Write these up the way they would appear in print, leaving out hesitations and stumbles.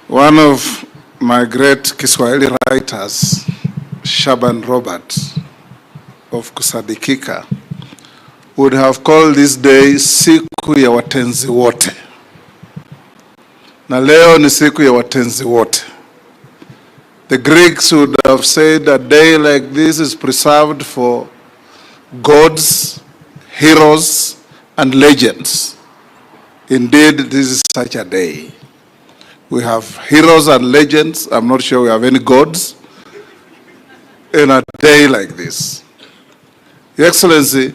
One of my great Kiswahili writers, Shaban Robert of Kusadikika, would have called this day siku ya watenzi wote. Na leo ni siku ya watenzi wote. The Greeks would have said a day like this is preserved for gods, heroes, and legends. Indeed, this is such a day. We have heroes and legends. I'm not sure we have any gods in a day like this. Your Excellency,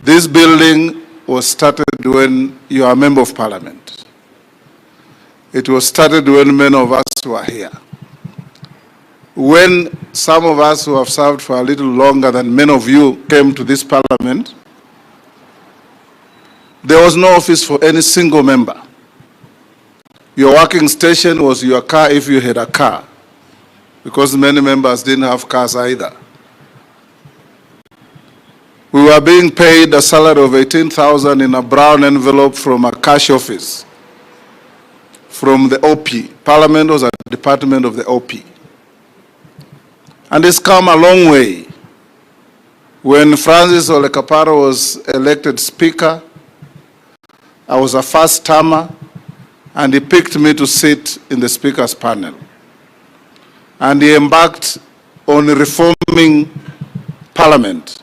this building was started when you are a member of Parliament. It was started when many of us were here. When some of us who have served for a little longer than many of you came to this Parliament, there was no office for any single member. Your working station was your car if you had a car, because many members didn't have cars either. We were being paid a salary of 18,000 in a brown envelope from a cash office, from the OP. Parliament was a department of the OP. And it's come a long way. When Francis Ole Kaparo was elected Speaker, I was a first-termer, and he picked me to sit in the Speaker's panel. And he embarked on reforming Parliament.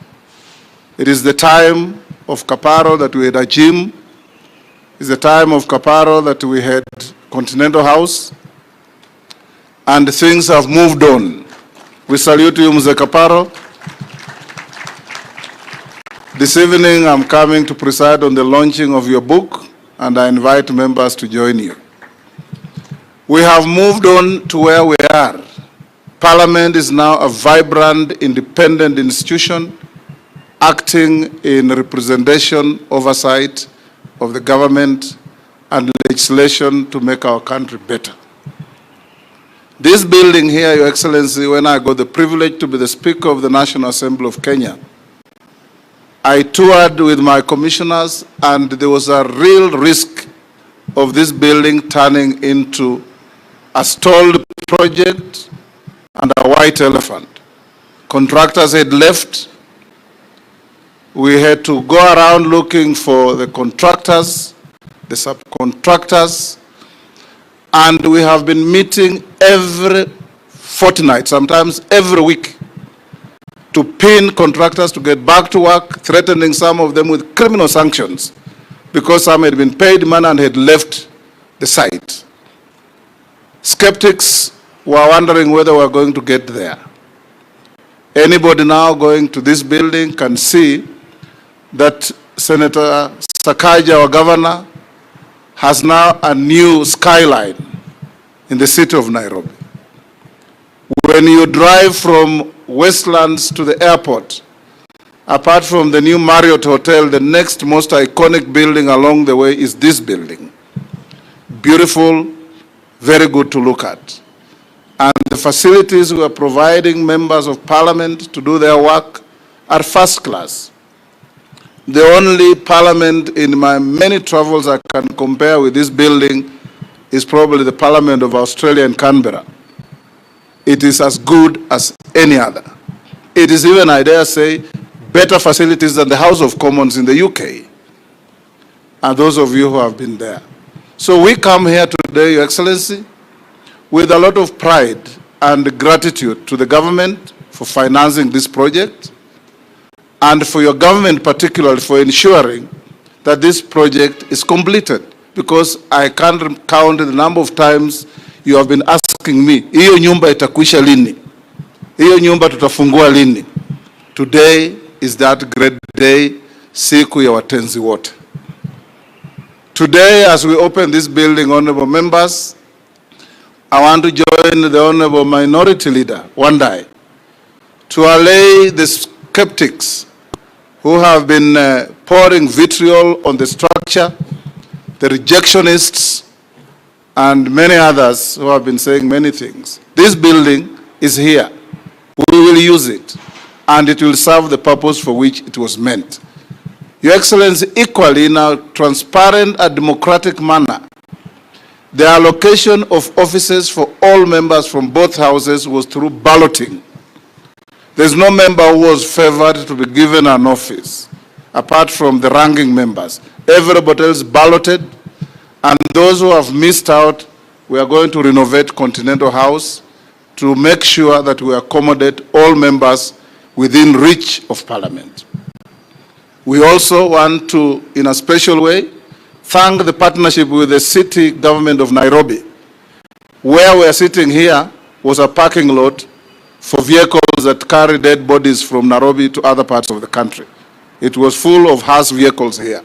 It is the time of Kaparo that we had a gym. It's the time of Kaparo that we had Continental House. And things have moved on. We salute you, Mzee Kaparo. This evening, I'm coming to preside on the launching of your book, and I invite members to join you. We have moved on to where we are. Parliament is now a vibrant, independent institution acting in representation, oversight of the government and legislation to make our country better. This building here, Your Excellency, when I got the privilege to be the Speaker of the National Assembly of Kenya, I toured with my commissioners, and there was a real risk of this building turning into a stalled project and a white elephant. Contractors had left. We had to go around looking for the contractors, the subcontractors, and we have been meeting every fortnight, sometimes every week, to pin contractors to get back to work, threatening some of them with criminal sanctions because some had been paid money and had left the site. Skeptics were wondering whether we were going to get there. Anybody now going to this building can see that Senator Sakaja, our governor, has now a new skyline in the city of Nairobi. When you drive from Westlands to the airport, apart from the new Marriott Hotel, the next most iconic building along the way is this building. Beautiful, very good to look at. And the facilities we are providing members of Parliament to do their work are first class. The only Parliament in my many travels I can compare with this building is probably the Parliament of Australia in Canberra. It is as good as any other. It is even, I dare say, better facilities than the House of Commons in the UK. And those of you who have been there. So we come here today, Your Excellency, with a lot of pride and gratitude to the government for financing this project, and for your government particularly for ensuring that this project is completed, because I can't count the number of times you have been asking me, hiyo nyumba itakuisha lini? Hiyo nyumba tutafungua lini? Today is that great day, siku ya watenzi wote. Today, as we open this building, honorable members, I want to join the honorable minority leader, Wandai, to allay the skeptics who have been pouring vitriol on the structure, the rejectionists, and many others who have been saying many things. This building is here. We will use it, and it will serve the purpose for which it was meant. Your Excellency, equally in a transparent and democratic manner, The allocation of offices for all members from both houses was through balloting. There's no member who was favored to be given an office, apart from the ranking members. Everybody else balloted, and those who have missed out, we are going to renovate Continental House to make sure that we accommodate all members within reach of Parliament. We also want to, in a special way, thank the partnership with the city government of Nairobi. Where we are sitting here was a parking lot for vehicles that carry dead bodies from Nairobi to other parts of the country. It was full of hearse vehicles here.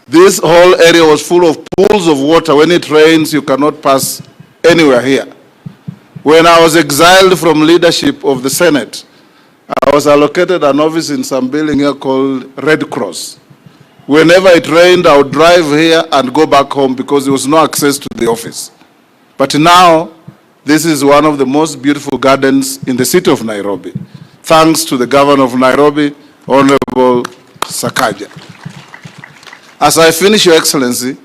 This whole area was full of pools of water. When it rains, you cannot pass anywhere here. When I was exiled from leadership of the Senate, I was allocated an office in some building here called Red Cross. Whenever it rained, I would drive here and go back home because there was no access to the office. But now, this is one of the most beautiful gardens in the city of Nairobi, thanks to the governor of Nairobi, Honorable Sakaja. As I finish, Your Excellency,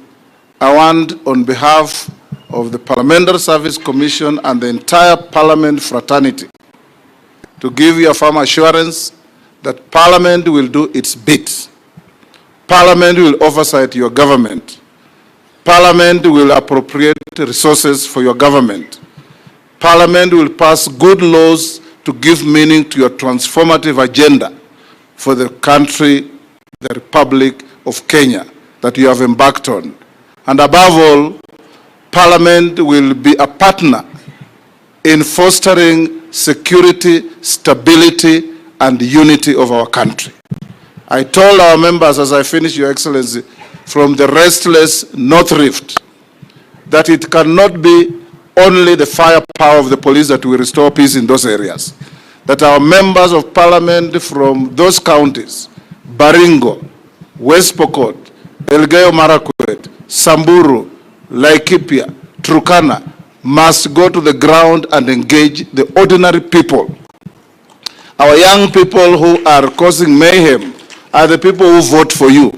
I want, on behalf of the Parliamentary Service Commission and the entire Parliament fraternity, to give you a firm assurance that Parliament will do its bit. Parliament will oversight your government. Parliament will appropriate resources for your government. Parliament will pass good laws to give meaning to your transformative agenda for the country, the Republic of Kenya, that you have embarked on. And above all, Parliament will be a partner in fostering security, stability, and unity of our country. I told our members as I finish, Your Excellency, from the restless North Rift, that it cannot be only the firepower of the police that will restore peace in those areas. That our members of Parliament from those counties, Baringo, West Pokot, Elgeyo Marakwet, Samburu, Laikipia, Turkana, must go to the ground and engage the ordinary people. Our young people who are causing mayhem are the people who vote for you.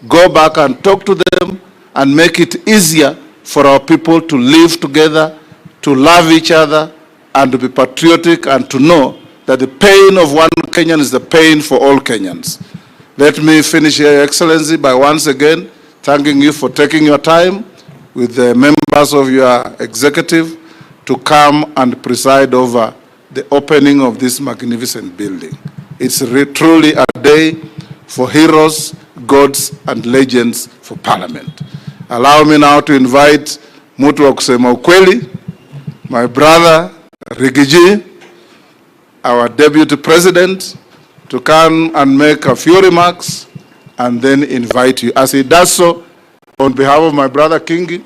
Go back and talk to them and make it easier for our people to live together, to love each other, and to be patriotic, and to know that the pain of one Kenyan is the pain for all Kenyans. Let me finish here, Your Excellency, by once again thanking you for taking your time with the members of your executive to come and preside over the opening of this magnificent building. It's truly a day for heroes, gods, and legends for Parliament. Allow me now to invite Mutu wa kusema ukweli, my brother Rigiji, our Deputy President, to come and make a few remarks and then invite you. As he does so, on behalf of my brother Kingi,